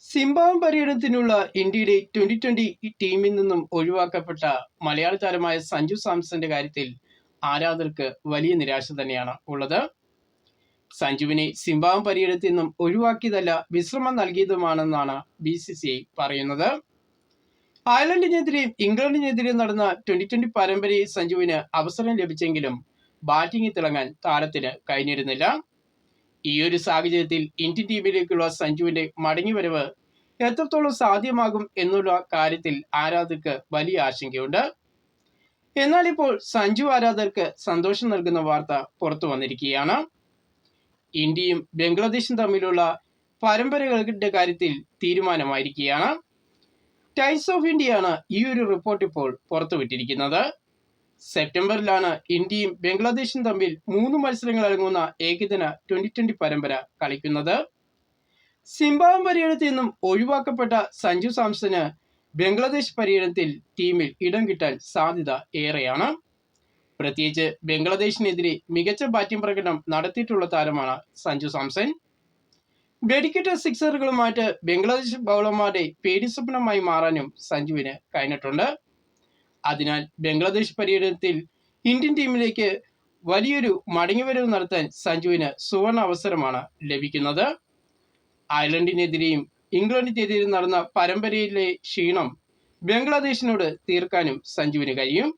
Zimbabwe പര്യടനത്തിനുള്ള ഇന്ത്യയുടെ 2020 ടീമിൽ നിന്നും ഒഴിവാക്കപ്പെട്ട മലയാള താരമായ സഞ്ജു സാംസന്റെ കാര്യത്തിൽ ആരാധകർക്ക് വലിയ നിരാശ തന്നെയാണ് ഉള്ളത്. സഞ്ജുവിനെ സിംബാബ്വെ പര്യടനത്തിൽ നിന്നും ഒഴിവാക്കിയതല്ല, വിശ്രമം നൽകിയതുമാണെന്നാണ് BCCI പറയുന്നത്. അയർലൻഡിനെതിരെയും ഇംഗ്ലണ്ടിനെതിരെയും നടന്ന 2020 പരമ്പരയിൽ സഞ്ജുവിന് അവസരം ലഭിച്ചെങ്കിലും ബാറ്റിംഗിൽ തിളങ്ങാൻ താരത്തിന് കഴിഞ്ഞിരുന്നില്ല. ഈയൊരു സാഹചര്യത്തിൽ ഇന്ത്യൻ ടീമിലേക്കുള്ള സഞ്ജുവിന്റെ മടങ്ങിവരവ് എത്രത്തോളം സാധ്യമാകും എന്നുള്ള കാര്യത്തിൽ ആരാധകർക്ക് വലിയ ആശങ്കയുണ്ട്. എന്നാൽ ഇപ്പോൾ സഞ്ജു ആരാധകർക്ക് സന്തോഷം നൽകുന്ന വാർത്ത പുറത്തു വന്നിരിക്കുകയാണ്. ഇന്ത്യയും ബംഗ്ലാദേശും തമ്മിലുള്ള പരമ്പരകളുടെ കാര്യത്തിൽ തീരുമാനമായിരിക്കുകയാണ്. ടൈംസ് ഓഫ് ഇന്ത്യയാണ് ഈ ഒരു റിപ്പോർട്ട് ഇപ്പോൾ പുറത്തുവിട്ടിരിക്കുന്നത്. സെപ്റ്റംബറിലാണ് ഇന്ത്യയും ബംഗ്ലാദേശും തമ്മിൽ 3 മത്സരങ്ങൾ അടങ്ങുന്ന ഏകദിന 2020 പരമ്പര കളിക്കുന്നത്. സിംബാബ്വെ പര്യടനത്തിൽ നിന്നും ഒഴിവാക്കപ്പെട്ട സഞ്ജു സാംസന് ബംഗ്ലാദേശ് പര്യടനത്തിൽ ടീമിൽ ഇടം കിട്ടാൻ സാധ്യത ഏറെയാണ്. പ്രത്യേകിച്ച് ബംഗ്ലാദേശിനെതിരെ മികച്ച ബാറ്റിംഗ് പ്രകടനം നടത്തിയിട്ടുള്ള താരമാണ് സഞ്ജു സാംസൺ. വെടിക്കെട്ട സിക്സറുകളുമായിട്ട് ബംഗ്ലാദേശ് ബൗളർമാരുടെ പേടിസ്വപ്നമായി മാറാനും സഞ്ജുവിന് കഴിഞ്ഞിട്ടുണ്ട്. അതിനാൽ ബംഗ്ലാദേശ് പര്യടനത്തിൽ ഇന്ത്യൻ ടീമിലേക്ക് വലിയൊരു മടങ്ങിവരവ് നടത്താൻ സഞ്ജുവിന് സുവർണ അവസരമാണ് ലഭിക്കുന്നത്. അയർലൻഡിനെതിരെയും ഇംഗ്ലണ്ടിനെതിരെയും നടന്ന പരമ്പരയിലെ ക്ഷീണം ബംഗ്ലാദേശിനോട് തീർക്കാനും സഞ്ജുവിന് കഴിയും.